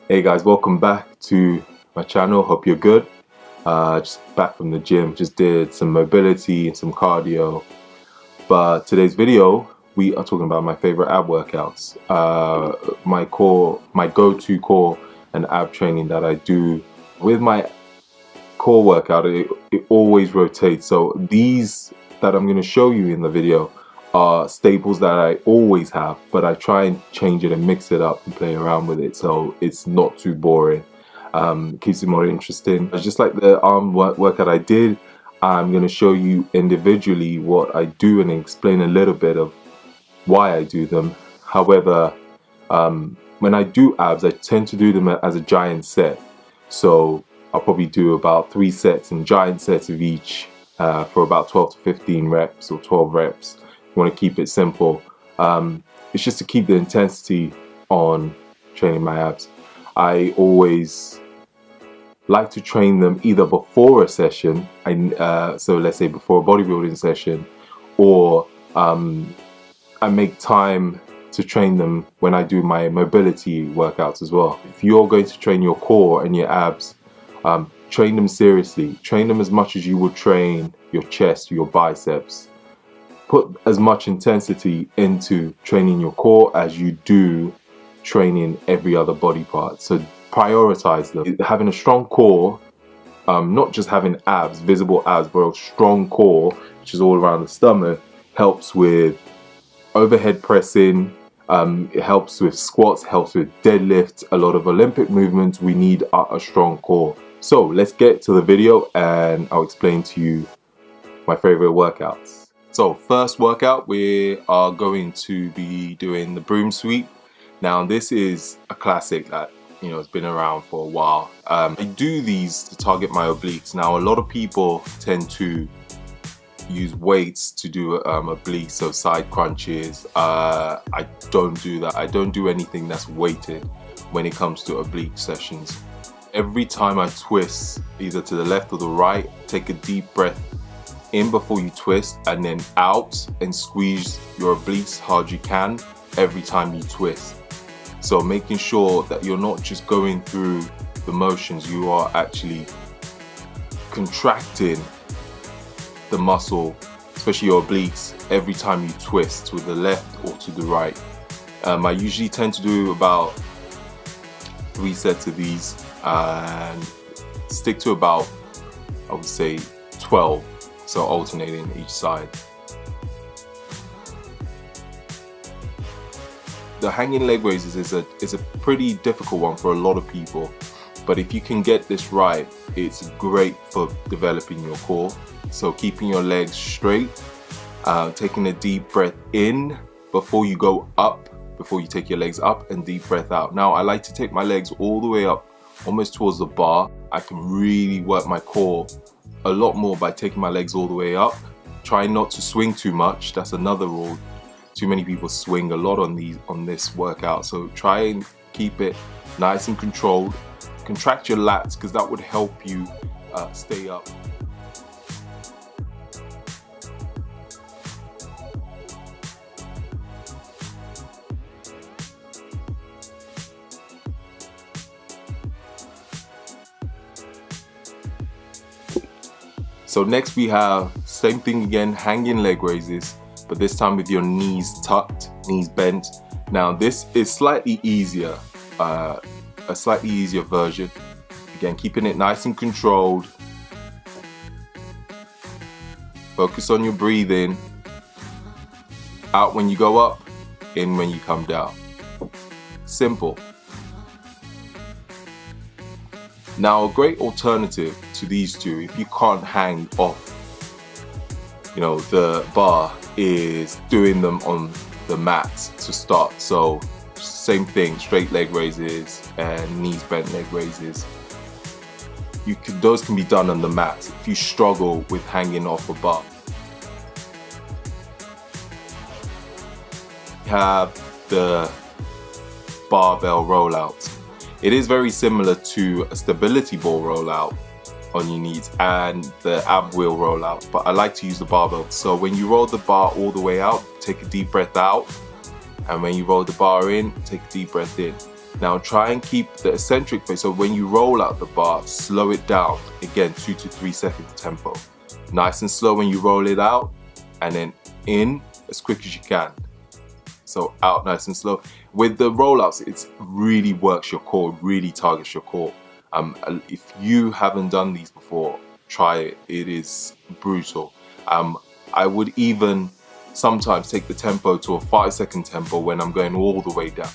Hey guys, welcome back to my channel. Hope you're good. Just back from the gym, just did some mobility and some cardio. But today's video, we are talking about my favorite ab workouts. My go-to core and ab training that I do with my core workout. It always rotates. So these that I'm going to show you in the video are staples that I always have, but I try and change it and mix it up and play around with it so it's not too boring. Keeps it more interesting. Just like the arm workout I did, I'm going to show you individually what I do and explain a little bit of why I do them. However, when I do abs, I tend to do them as a giant set. So I'll probably do about 3 sets and giant sets of each for about 12 to 15 reps or 12 reps. You want to keep it simple. It's just to keep the intensity on training my abs. I always like to train them either before a session, so let's say before a bodybuilding session, or I make time to train them when I do my mobility workouts as well. If you're going to train your core and your abs, train them seriously. Train them as much as you would train your chest, your biceps. Put as much intensity into training your core as you do training every other body part. So prioritize them. Having a strong core, not just having abs, visible abs, but a strong core, which is all around the stomach, helps with overhead pressing, it helps with squats, helps with deadlifts. A lot of Olympic movements, we need a strong core. So let's get to the video and I'll explain to you my favorite workouts. So first workout, we are going to be doing the broom sweep. Now this is a classic that has been around for a while. I do these to target my obliques. Now a lot of people tend to use weights to do obliques, so side crunches. I don't do that. I don't do anything that's weighted when it comes to oblique sessions. Every time I twist, either to the left or the right, take a deep breath in before you twist, and then out and squeeze your obliques hard you can every time you twist. So making sure that you're not just going through the motions, you are actually contracting the muscle, especially your obliques, every time you twist to the left or to the right. I usually tend to do about 3 sets of these and stick to about, I would say, 12, so alternating each side. The hanging leg raises is a pretty difficult one for a lot of people, but if you can get this right, it's great for developing your core. So keeping your legs straight, taking a deep breath in before you go up, before you take your legs up, and deep breath out. Now I like to take my legs all the way up, almost towards the bar. I can really work my core a lot more by taking my legs all the way up. Try not to swing too much. That's another rule. Too many people swing a lot on this workout, so try and keep it nice and controlled. Contract your lats because that would help you stay up. So next we have same thing again, hanging leg raises, but this time with your knees tucked, knees bent. Now this is slightly easier, a slightly easier version. Again, keeping it nice and controlled. Focus on your breathing. Out when you go up, in when you come down. Simple. Now a great alternative to these two, if you can't hang off the bar, is doing them on the mat to start. So same thing, straight leg raises and knees bent leg raises. Those can be done on the mat if you struggle with hanging off a bar. We have the barbell rollout. It is very similar to a stability ball rollout on your knees and the ab wheel rollout, but I like to use the barbell. So when you roll the bar all the way out, take a deep breath out, and when you roll the bar in, take a deep breath in. Now try and keep the eccentric phase, so when you roll out the bar, slow it down. Again, 2 to 3 second tempo. Nice and slow when you roll it out, and then in as quick as you can. So out nice and slow. With the rollouts, it really works your core, really targets your core. If you haven't done these before, try it. It is brutal. I would even sometimes take the tempo to a 5-second tempo when I'm going all the way down.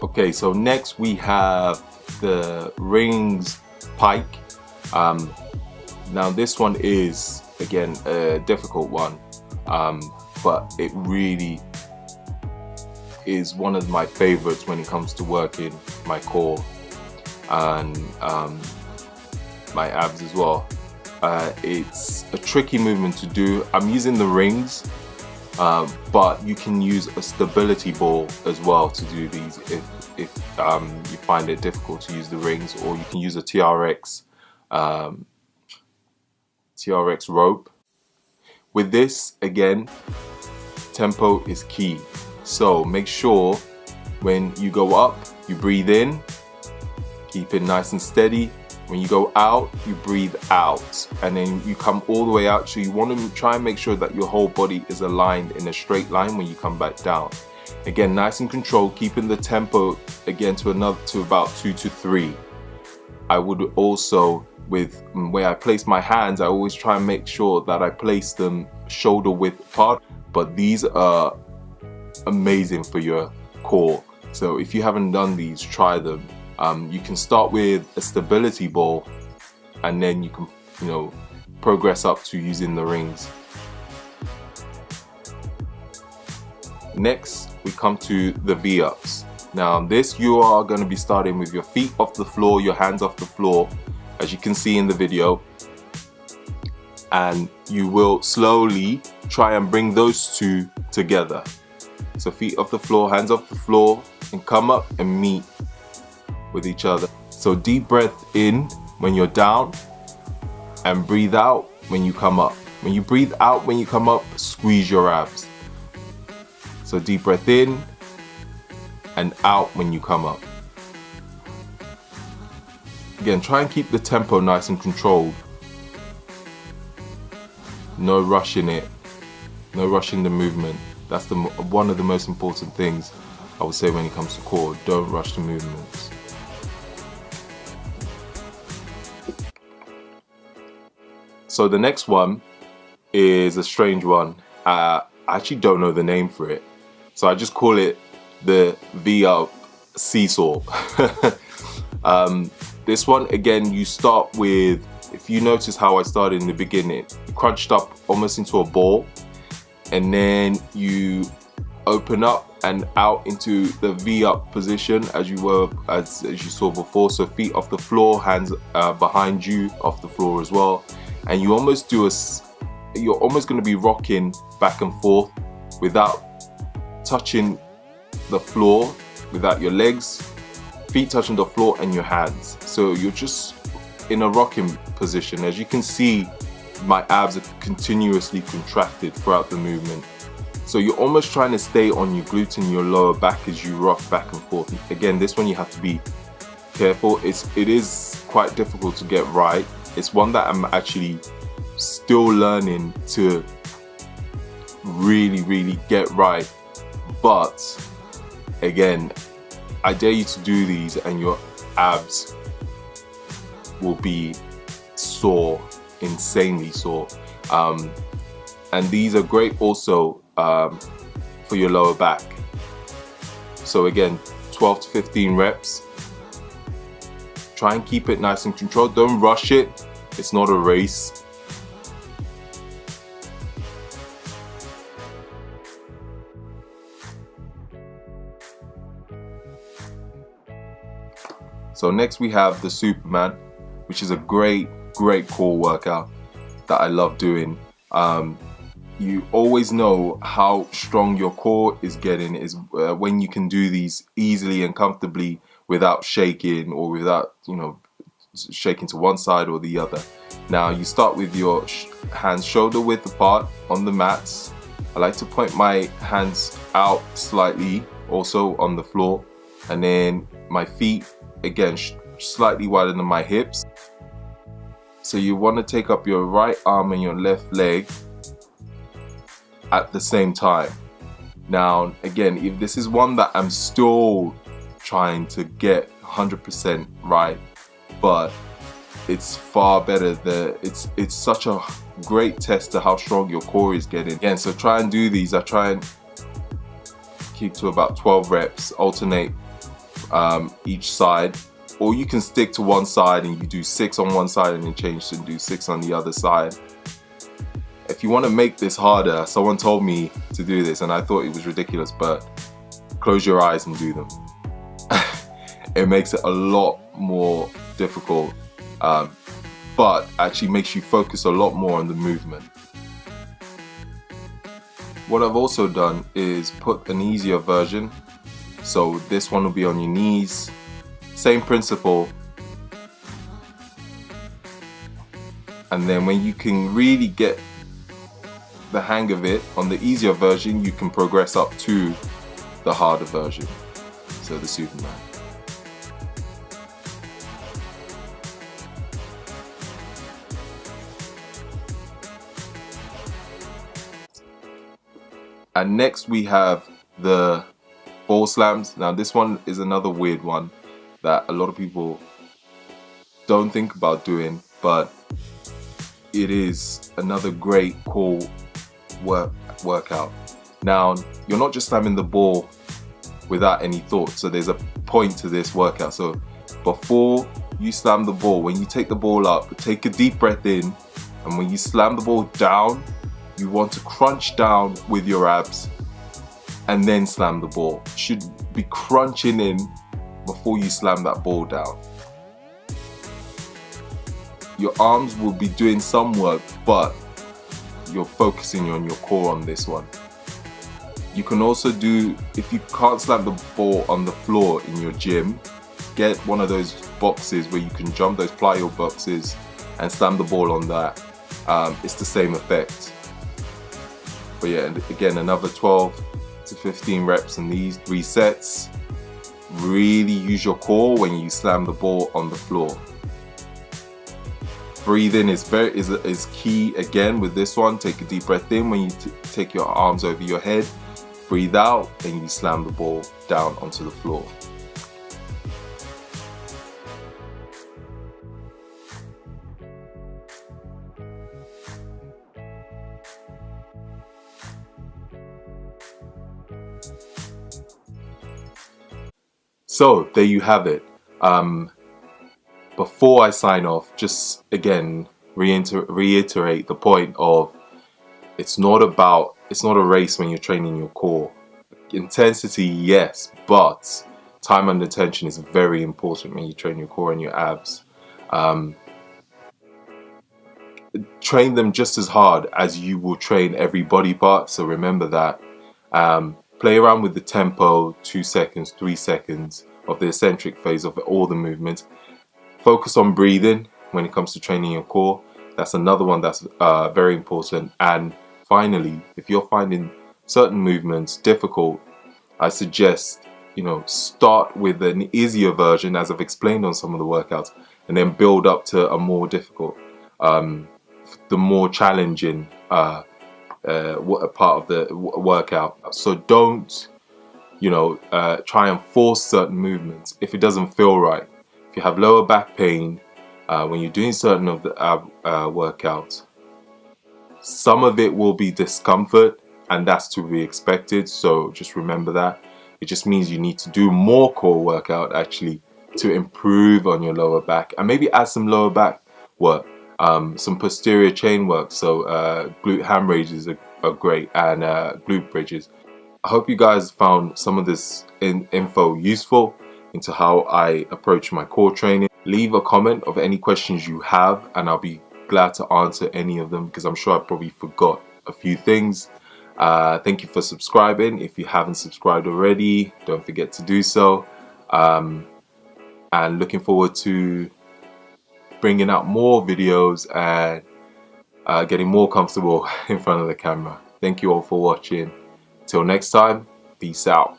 Okay, so next we have the rings pike. Now this one is, again, a difficult one, but it really is one of my favorites when it comes to working my core and my abs as well. It's a tricky movement to do. I'm using the rings, but you can use a stability ball as well to do these if you find it difficult to use the rings, or you can use a TRX rope. With this, again, tempo is key. So make sure when you go up, you breathe in, keep it nice and steady. When you go out, you breathe out, and then you come all the way out. So you want to try and make sure that your whole body is aligned in a straight line when you come back down. Again, nice and controlled, keeping the tempo again to about 2 to 3. I would also, with where I place my hands, I always try and make sure that I place them shoulder width apart. But these are amazing for your core. So if you haven't done these, try them. You can start with a stability ball, and then you can, progress up to using the rings. Next, we come to the V-ups. Now this, you are going to be starting with your feet off the floor, your hands off the floor, as you can see in the video, and you will slowly try and bring those two together. So feet off the floor, hands off the floor, and come up and meet with each other. So deep breath in when you're down, and breathe out when you come up. When you breathe out when you come up, squeeze your abs. So deep breath in and out when you come up. Again, try and keep the tempo nice and controlled. No rushing it, no rushing the movement. That's one of the most important things I would say when it comes to core. Don't rush the movements. So the next one is a strange one. I actually don't know the name for it, so I just call it the V-up seesaw. This one, again, you start with, if you notice how I started in the beginning, crunched up almost into a ball, and then you open up and out into the V-up position as you you saw before. So feet off the floor, hands behind you off the floor as well, and you almost do you're almost going to be rocking back and forth without touching the floor, without your legs, feet touching the floor, and your hands. So you're just in a rocking position. As you can see, my abs are continuously contracted throughout the movement. So you're almost trying to stay on your glutes and your lower back as you rock back and forth. Again, this one you have to be careful. It is quite difficult to get right. It's one that I'm actually still learning to really get right. But again, I dare you to do these and your abs will be sore, insanely sore. And these are great also for your lower back. So again, 12 to 15 reps. Try and keep it nice and controlled. Don't rush it. It's not a race. So next we have the Superman, which is a great core workout that I love doing. You always know how strong your core is getting is when you can do these easily and comfortably without shaking, or without shaking to one side or the other. Now you start with your hands shoulder width apart on the mats. I like to point my hands out slightly also on the floor, and then my feet again slightly wider than my hips. So you want to take up your right arm and your left leg at the same time. Now again, if this is one that I'm still trying to get 100% right, but it's far better. It's such a great test to how strong your core is getting. Again, so try and do these. I try and keep to about 12 reps, alternate each side, or you can stick to one side and you do 6 on one side and then change to do 6 on the other side. If you want to make this harder, someone told me to do this and I thought it was ridiculous, but close your eyes and do them. It makes it a lot more difficult, but actually makes you focus a lot more on the movement. What I've also done is put an easier version. So this one will be on your knees. Same principle. And then when you can really get the hang of it on the easier version, you can progress up to the harder version. So the Superman. And next we have the ball slams. Now this one is another weird one that a lot of people don't think about doing, but it is another great core workout. Now you're not just slamming the ball without any thought, so there's a point to this workout. So before you slam the ball, when you take the ball up, take a deep breath in, and when you slam the ball down, you want to crunch down with your abs and then slam the ball. You should be crunching in before you slam that ball down. Your arms will be doing some work, but you're focusing on your core on this one. You can also do, if you can't slam the ball on the floor in your gym, get one of those boxes where you can jump, those plyo boxes, and slam the ball on that. It's the same effect. But yeah, and again, another 12 to 15 reps in these 3 sets. Really use your core when you slam the ball on the floor. Breathing is key again with this one. Take a deep breath in when you take your arms over your head. Breathe out and you slam the ball down onto the floor. So there you have it. Before I sign off, just again reiterate the point of it's not a race when you're training your core. Intensity, yes, but time under tension is very important when you train your core and your abs. Train them just as hard as you will train every body part, so remember that. Play around with the tempo, 2 seconds, 3 seconds of the eccentric phase of all the movements. Focus on breathing when it comes to training your core. That's another one that's very important. And finally, if you're finding certain movements difficult, I suggest, start with an easier version, as I've explained on some of the workouts, and then build up to a more difficult, the more challenging part of the workout. So don't, try and force certain movements if it doesn't feel right. If you have lower back pain when you're doing certain of the workouts, some of it will be discomfort, and that's to be expected. So just remember that. It just means you need to do more core workout actually to improve on your lower back, and maybe add some lower back work, some posterior chain work. So glute ham raises are great, and glute bridges. I hope you guys found some of this info useful into how I approach my core training. Leave a comment of any questions you have, and I'll be glad to answer any of them, because I'm sure I probably forgot a few things. Thank you for subscribing. If you haven't subscribed already, don't forget to do so. And looking forward to bringing out more videos and getting more comfortable in front of the camera. Thank you all for watching. Till next time, peace out.